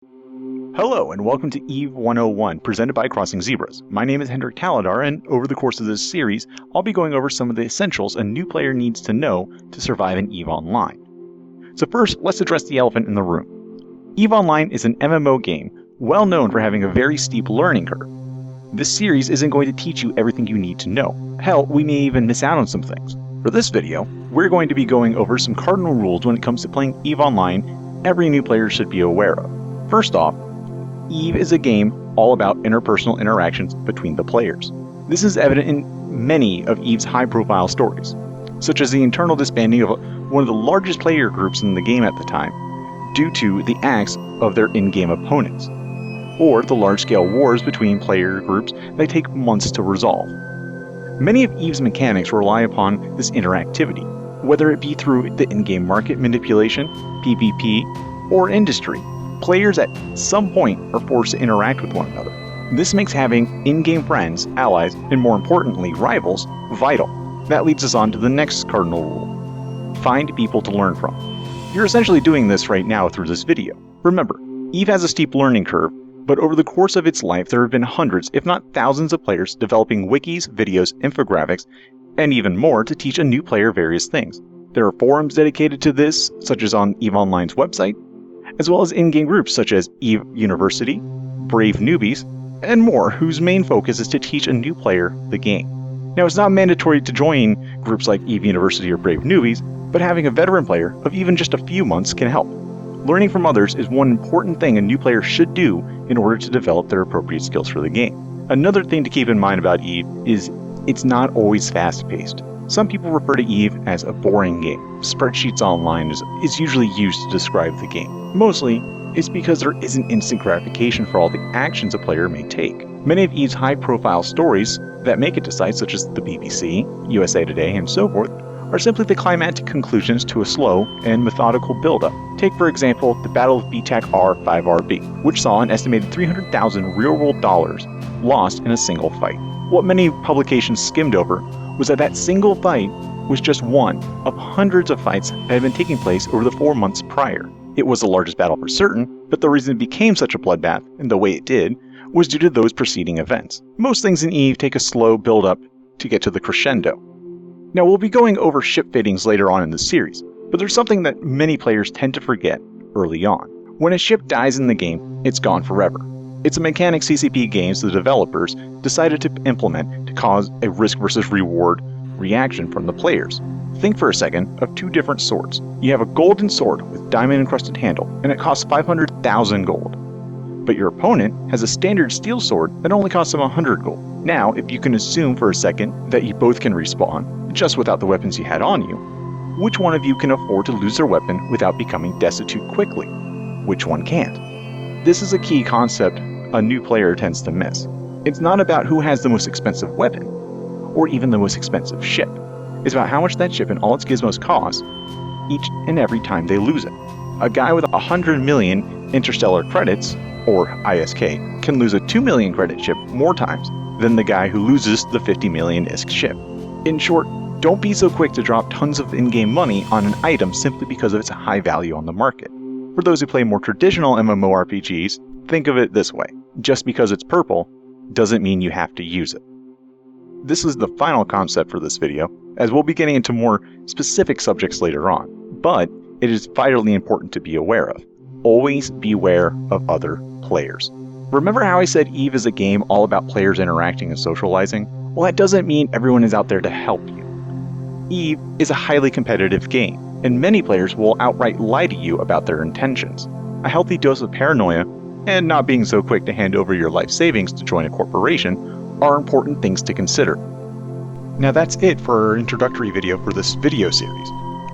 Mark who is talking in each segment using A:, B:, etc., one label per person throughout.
A: Hello and welcome to EVE 101, presented by Crossing Zebras. My name is Hendrik Taladar, and over the course of this series, I'll be going over some of the essentials a new player needs to know to survive in EVE Online. So first, let's address the elephant in the room. EVE Online is an MMO game, well known for having a very steep learning curve. This series isn't going to teach you everything you need to know. Hell, we may even miss out on some things. For this video, we're going to be going over some cardinal rules when it comes to playing EVE Online every new player should be aware of. First off, EVE is a game all about interpersonal interactions between the players. This is evident in many of EVE's high-profile stories, such as the internal disbanding of one of the largest player groups in the game at the time, due to the acts of their in-game opponents, or the large-scale wars between player groups that take months to resolve. Many of EVE's mechanics rely upon this interactivity, whether it be through the in-game market manipulation, PvP, or industry. Players at some point are forced to interact with one another. This makes having in-game friends, allies, and more importantly, rivals, vital. That leads us on to the next cardinal rule. Find people to learn from. You're essentially doing this right now through this video. Remember, EVE has a steep learning curve, but over the course of its life there have been hundreds, if not thousands of players developing wikis, videos, infographics, and even more to teach a new player various things. There are forums dedicated to this, such as on EVE Online's website, as well as in-game groups such as EVE University, Brave Newbies, and more, whose main focus is to teach a new player the game. Now, it's not mandatory to join groups like EVE University or Brave Newbies, but having a veteran player of even just a few months can help. Learning from others is one important thing a new player should do in order to develop their appropriate skills for the game. Another thing to keep in mind about EVE is it's not always fast-paced. Some people refer to EVE as a boring game. Spreadsheets Online is usually used to describe the game. Mostly, it's because there isn't instant gratification for all the actions a player may take. Many of EVE's high-profile stories that make it to sites such as the BBC, USA Today, and so forth are simply the climactic conclusions to a slow and methodical build-up. Take, for example, the Battle of BTAC R5RB, which saw an estimated $300,000 real-world dollars lost in a single fight. What many publications skimmed over was that single fight was just one of hundreds of fights that had been taking place over the 4 months prior. It was the largest battle for certain, but the reason it became such a bloodbath, and the way it did, was due to those preceding events. Most things in EVE take a slow build-up to get to the crescendo. Now, we'll be going over ship fittings later on in the series, but there's something that many players tend to forget early on. When a ship dies in the game, it's gone forever. It's a mechanic CCP games the developers decided to implement to cause a risk versus reward reaction from the players. Think for a second of two different swords. You have a golden sword with diamond-encrusted handle, and it costs 500,000 gold. But your opponent has a standard steel sword that only costs him 100 gold. Now, if you can assume for a second that you both can respawn, just without the weapons you had on you, which one of you can afford to lose their weapon without becoming destitute quickly? Which one can't? This is a key concept a new player tends to miss. It's not about who has the most expensive weapon, or even the most expensive ship. It's about how much that ship and all its gizmos cost each and every time they lose it. A guy with 100 million interstellar credits, or ISK, can lose a 2 million credit ship more times than the guy who loses the 50 million ISK ship. In short, don't be so quick to drop tons of in-game money on an item simply because of its high value on the market. For those who play more traditional MMORPGs, think of it this way. Just because it's purple doesn't mean you have to use it. This is the final concept for this video, as we'll be getting into more specific subjects later on, but it is vitally important to be aware of. Always beware of other players. Remember how I said EVE is a game all about players interacting and socializing? Well, that doesn't mean everyone is out there to help you. EVE is a highly competitive game, and many players will outright lie to you about their intentions. A healthy dose of paranoia, and not being so quick to hand over your life savings to join a corporation, are important things to consider. Now that's it for our introductory video for this video series.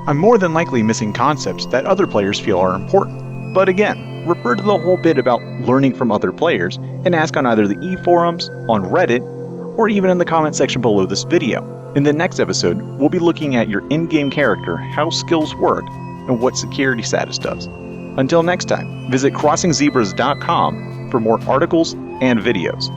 A: I'm more than likely missing concepts that other players feel are important, but again, refer to the whole bit about learning from other players and ask on either the EVE forums, on Reddit, or even in the comment section below this video. In the next episode, we'll be looking at your in-game character, how skills work, and what security status does. Until next time, visit crossingzebras.com for more articles and videos.